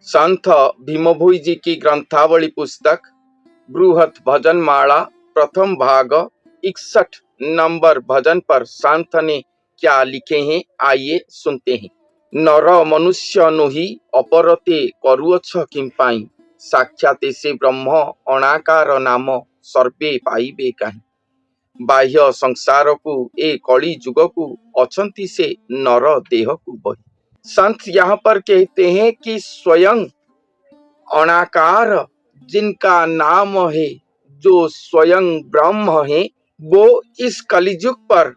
संत भीमभोई जी की ग्रंथावली पुस्तक बृहत भजन माला प्रथम भाग 61 नंबर भजन पर संत ने क्या लिखे हैं, आइए सुनते हैं। नर मनुष्य नुहि अपरते करुअछ किंपाई, साक्षाते से ब्रह्म अणाकार नाम सर्वे पाइबे काहि। बाह्य संसार को ए कली जुग को अछंती से नर देह को बही। संत यहाँ पर कहते हैं कि स्वयं अनाकार जिनका नाम है, जो स्वयं ब्रह्म है, वो इस कलिजुग पर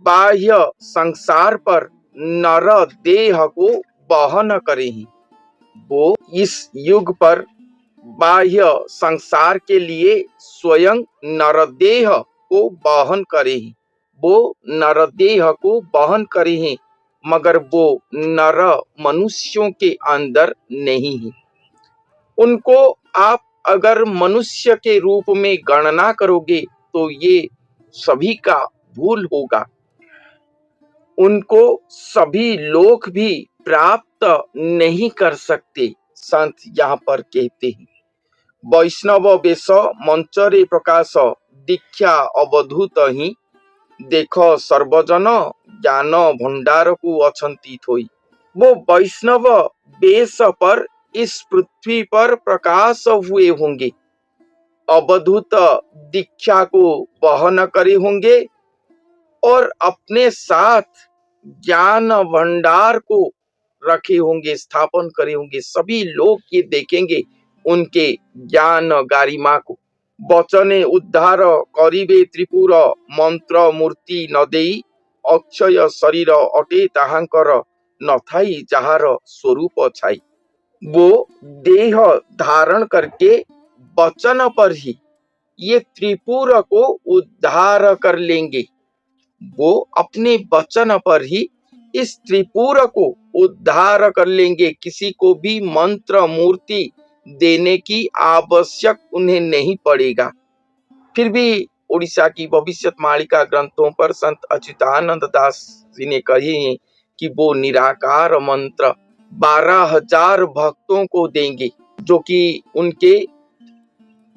बाह्य संसार पर नर देह को वहन करे ही। वो इस युग पर बाह्य संसार के लिए स्वयं नरदेह को वहन करे ही। वो नरदेह को वहन करे हैं, मगर वो नर मनुष्यों के अंदर नहीं है। उनको आप अगर मनुष्य के रूप में गणना करोगे तो ये सभी का भूल होगा। उनको सभी लोग भी प्राप्त नहीं कर सकते। संत यहाँ पर कहते हैं, वैष्णव वेश मंचरे प्रकाश, दीक्षा अवधूत ही, देख सर्वजन ज्ञान भंडार को अछंती थोई। वो वैष्णव वेश पर इस पृथ्वी पर प्रकाश हुए होंगे, अवधूत दीक्षा को वहन करे होंगे और अपने साथ ज्ञान भंडार को रखे होंगे, स्थापन करे होंगे। सभी लोग ये देखेंगे उनके ज्ञान गारिमा को। वचने उद्धार करिबे त्रिपुर, मंत्र मूर्ति न देई, अक्षय शरीर अटे ताहांकर, नथाई जहार स्वरूप छाई। वो देह धारण करके वचन पर ही ये त्रिपुर को उद्धार कर लेंगे। वो अपने वचन पर ही इस त्रिपुर को उद्धार कर लेंगे। किसी को भी मंत्र मूर्ति देने की आवश्यक उन्हें नहीं पड़ेगा। फिर भी उड़ीसा की भविष्यत मालिका ग्रंथों पर संत अच्युतानंद दास जी ने कहे हैं कि वो निराकार मंत्र 12,000 भक्तों को देंगे, जो कि उनके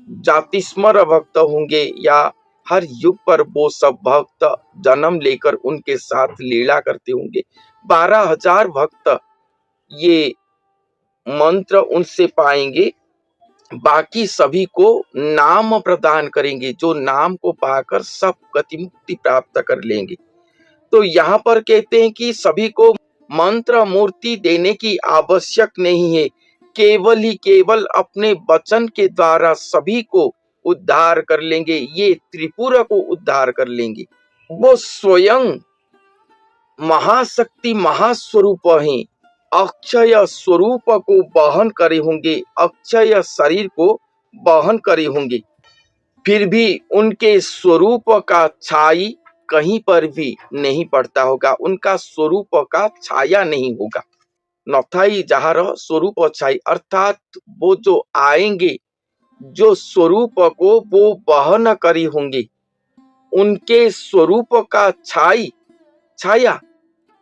जातिस्मर भक्त होंगे, या हर युग पर वो सब भक्त जन्म लेकर उनके साथ लीला करते होंगे। 12,000 भक्त ये मंत्र उनसे पाएंगे। बाकी सभी को नाम प्रदान करेंगे, जो नाम को पाकर सब गति मुक्ति प्राप्त कर लेंगे। तो यहाँ पर कहते हैं कि सभी को मंत्र मूर्ति देने की आवश्यक नहीं है, केवल ही केवल अपने वचन के द्वारा सभी को उद्धार कर लेंगे। ये त्रिपुरा को उद्धार कर लेंगे। वो स्वयं महाशक्ति महास्वरूप हैं, अक्षय स्वरूप को वहन करे होंगे, अक्षय शरीर को वहन करे होंगे। फिर भी उनके स्वरूप का छाई कहीं पर भी नहीं पड़ता होगा, उनका स्वरूप का छाया नहीं होगा। नथाई जहार स्वरूप छाई, अर्थात वो जो आएंगे, जो स्वरूप को वो वहन करे होंगे, उनके स्वरूप का छाया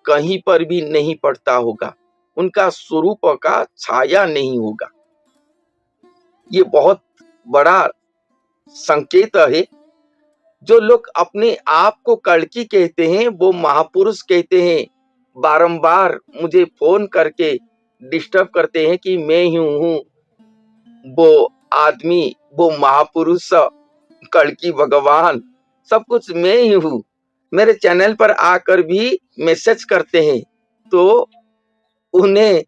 कहीं पर भी नहीं पड़ता होगा, उनका स्वरूप का छाया नहीं होगा। ये बहुत बड़ा संकेत है। जो लोग अपने आप को कल्कि कहते हैं, वो महापुरुष कहते हैं, बारंबार मुझे फोन करके डिस्टर्ब करते हैं कि मैं ही हूँ वो आदमी, वो महापुरुष, कल्कि भगवान, सब कुछ मैं ही हूँ। मेरे चैनल पर आकर भी मैसेज करते हैं। तो उन्हें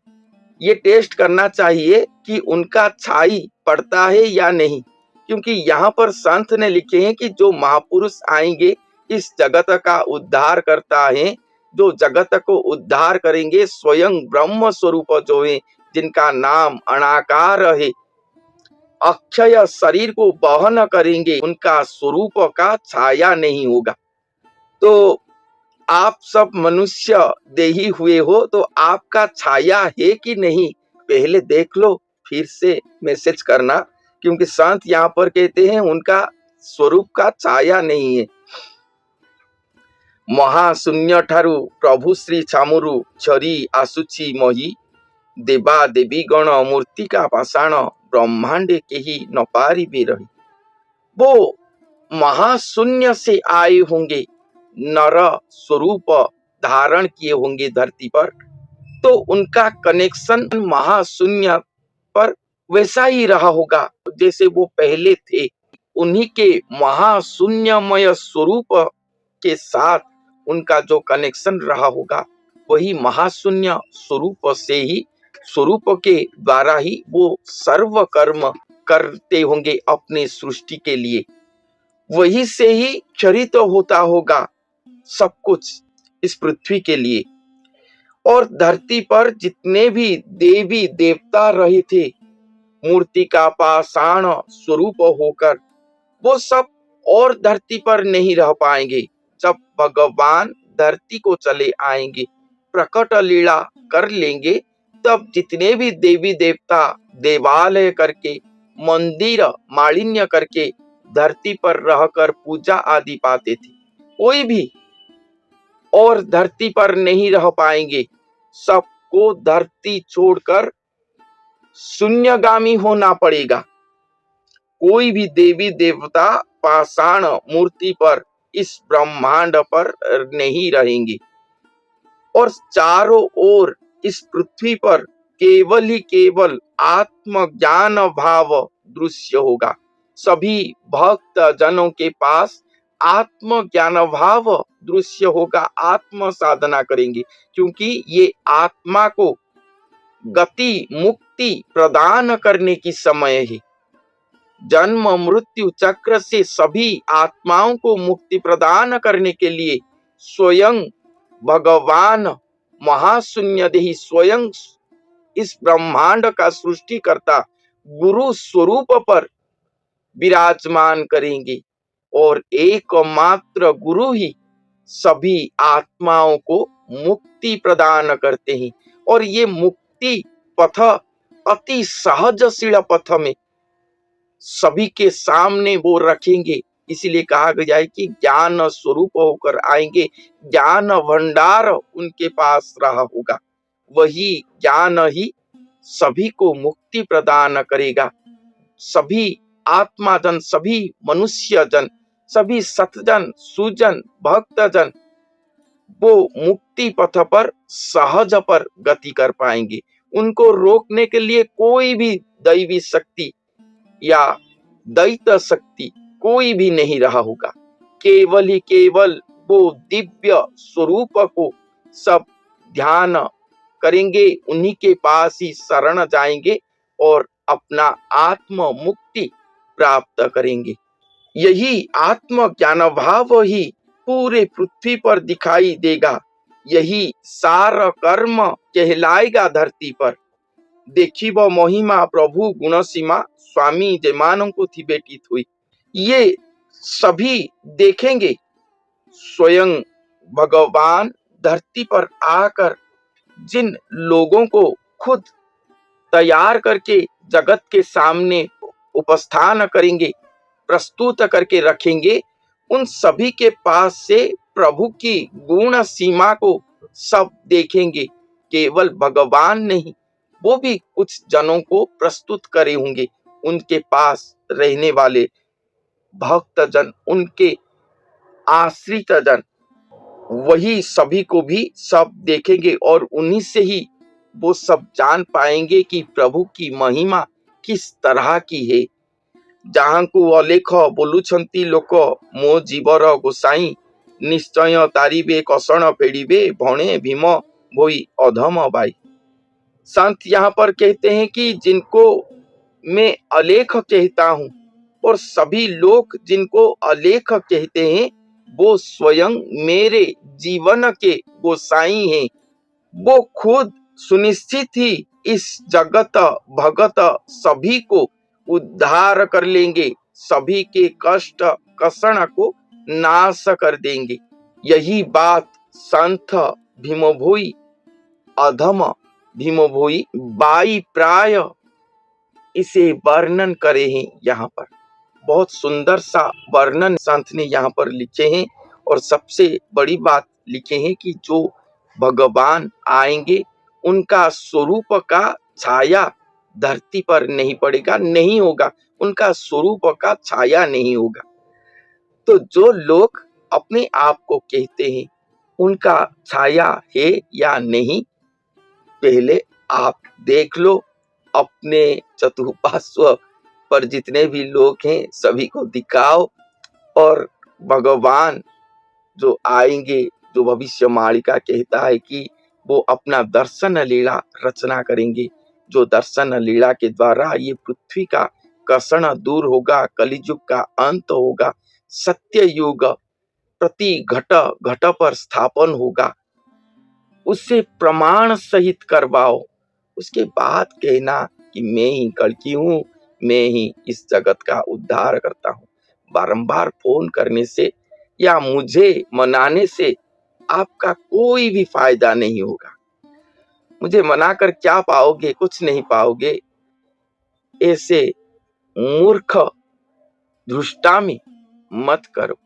ये टेस्ट करना चाहिए कि उनका छाई पड़ता है या नहीं, क्योंकि यहाँ पर संत ने लिखे हैं कि जो महापुरुष आएंगे इस जगत का उद्धार करता है, जो जगत को उद्धार करेंगे, स्वयं ब्रह्म स्वरूप जो है, जिनका नाम अनाकार है, अक्षय शरीर को वहन करेंगे, उनका स्वरूप का छाया नहीं होगा। तो आप सब मनुष्य देही हुए हो, तो आपका छाया है कि नहीं, पहले देख लो, फिर से मैसेज करना, क्योंकि संत यहाँ पर कहते हैं उनका स्वरूप का छाया नहीं है। महाशून्य ठारू प्रभु श्री छामुरु छरी आसुची मही, देवा देवी गण मूर्ति का पाषाण ब्रह्मांड के ही न पारी भी रही। वो महाशून्य से आए होंगे, नर स्वरूप धारण किए होंगे धरती पर, तो उनका कनेक्शन महाशून्य पर वैसा ही रहा होगा जैसे वो पहले थे। उन्हीं के महाशून्यमय स्वरूप के साथ उनका जो कनेक्शन रहा होगा, वही महाशून्य स्वरूप से ही, स्वरूप के द्वारा ही वो सर्व कर्म करते होंगे अपने सृष्टि के लिए। वही से ही चरित होता होगा सब कुछ इस पृथ्वी के लिए। और धरती पर जितने भी देवी देवता रहे थे मूर्ति का पाषाण स्वरूप होकर, वो सब और धरती पर नहीं रह पाएंगे। जब भगवान धरती को चले आएंगे, प्रकट लीला कर लेंगे, तब जितने भी देवी देवता देवालय करके, मंदिर मालिन्य करके धरती पर रहकर पूजा आदि पाते थे, कोई भी और धरती पर नहीं रह पाएंगे। सबको धरती छोड़कर शून्यगामी होना पड़ेगा। कोई भी देवी देवता पाषाण मूर्ति पर इस ब्रह्मांड पर नहीं रहेंगे। और चारों ओर इस पृथ्वी पर केवल ही केवल आत्मज्ञान भाव दृश्य होगा। सभी भक्त जनों के पास आत्मज्ञान भाव दृश्य होगा, आत्म साधना करेंगे, क्योंकि ये आत्मा को गति मुक्ति प्रदान करने की समय है। जन्म मृत्यु चक्र से सभी आत्माओं को मुक्ति प्रदान करने के लिए स्वयं भगवान महाशून्य देही, स्वयं इस ब्रह्मांड का सृष्टिकर्ता गुरु स्वरूप पर विराजमान करेंगे। और एकमात्र गुरु ही सभी आत्माओं को मुक्ति प्रदान करते हैं। और ये मुक्ति पथ अति सहजशील पथ में सभी के सामने वो रखेंगे। इसीलिए कहा गया है कि ज्ञान स्वरूप होकर आएंगे, ज्ञान भंडार उनके पास रहा होगा। वही ज्ञान ही सभी को मुक्ति प्रदान करेगा। सभी आत्माजन, सभी मनुष्य जन, सभी सतजन, सुजन, भक्तजन वो मुक्ति पथ पर सहज पर गति कर पाएंगे। उनको रोकने के लिए कोई भी दैवी शक्ति या दैत शक्ति कोई भी नहीं रहा होगा। केवल ही केवल वो दिव्य स्वरूप को सब ध्यान करेंगे, उन्हीं के पास ही शरण जाएंगे और अपना आत्म मुक्ति प्राप्त करेंगे। यही आत्म ज्ञान भाव ही पूरे पृथ्वी पर दिखाई देगा। यही सार कर्म कहलाएगा धरती पर। देखिब महिमा प्रभु गुण सीमा, स्वामी जेमानों थी बेटी थुई। ये सभी देखेंगे स्वयं भगवान धरती पर आकर जिन लोगों को खुद तैयार करके जगत के सामने उपस्थान करेंगे, प्रस्तुत करके रखेंगे, उन सभी के पास से प्रभु की गुण सीमा को सब देखेंगे। केवल भगवान नहीं, वो भी कुछ जनों को प्रस्तुत करे होंगे। उनके पास रहने वाले भक्त जन, उनके आश्रित जन, वही सभी को भी सब देखेंगे और उन्हीं से ही वो सब जान पाएंगे कि प्रभु की महिमा किस तरह की है। जहाँ को अलेख बोलुछंती लोक मो जीवर गोसाई, निश्चय तारिबे कषण फेड़िबे भणे भीम भोई अधम बाई। संत यहाँ पर कहते हैं कि जिनको मैं अलेख कहता हूँ और सभी लोग जिनको अलेख कहते हैं, वो स्वयं मेरे जीवन के गोसाई हैं। वो खुद सुनिश्चित ही इस जगत भगत सभी को उद्धार कर लेंगे, सभी के कष्ट कषण को नाश कर देंगे। यही बात संत भीम भोई अधम भीम भोई बाई प्राय इसे वर्णन करे हैं। यहाँ पर बहुत सुंदर सा वर्णन संत ने यहाँ पर लिखे हैं। और सबसे बड़ी बात लिखे हैं कि जो भगवान आएंगे उनका स्वरूप का छाया धरती पर नहीं पड़ेगा, नहीं होगा, उनका स्वरूप का छाया नहीं होगा। तो जो लोग अपने आप को कहते हैं उनका छाया है या नहीं, पहले आप देख लो। अपने चतुर्पार्श्व पर जितने भी लोग हैं सभी को दिखाओ, और भगवान जो आएंगे, जो भविष्यवाणिका कहता है कि वो अपना दर्शन लीला रचना करेंगे, जो दर्शन लीला के द्वारा ये पृथ्वी का कर्षण दूर होगा, कलियुग का अंत होगा, सत्य युग प्रति घट घट पर स्थापन होगा, उससे प्रमाण सहित करवाओ। उसके बाद कहना कि मैं ही कल्कि हूँ, मैं ही इस जगत का उद्धार करता हूँ। बारंबार फोन करने से या मुझे मनाने से आपका कोई भी फायदा नहीं होगा। मुझे मनाकर क्या पाओगे? कुछ नहीं पाओगे। ऐसे मूर्ख धृष्टामी मत करो।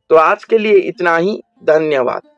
तो आज के लिए इतना ही। धन्यवाद।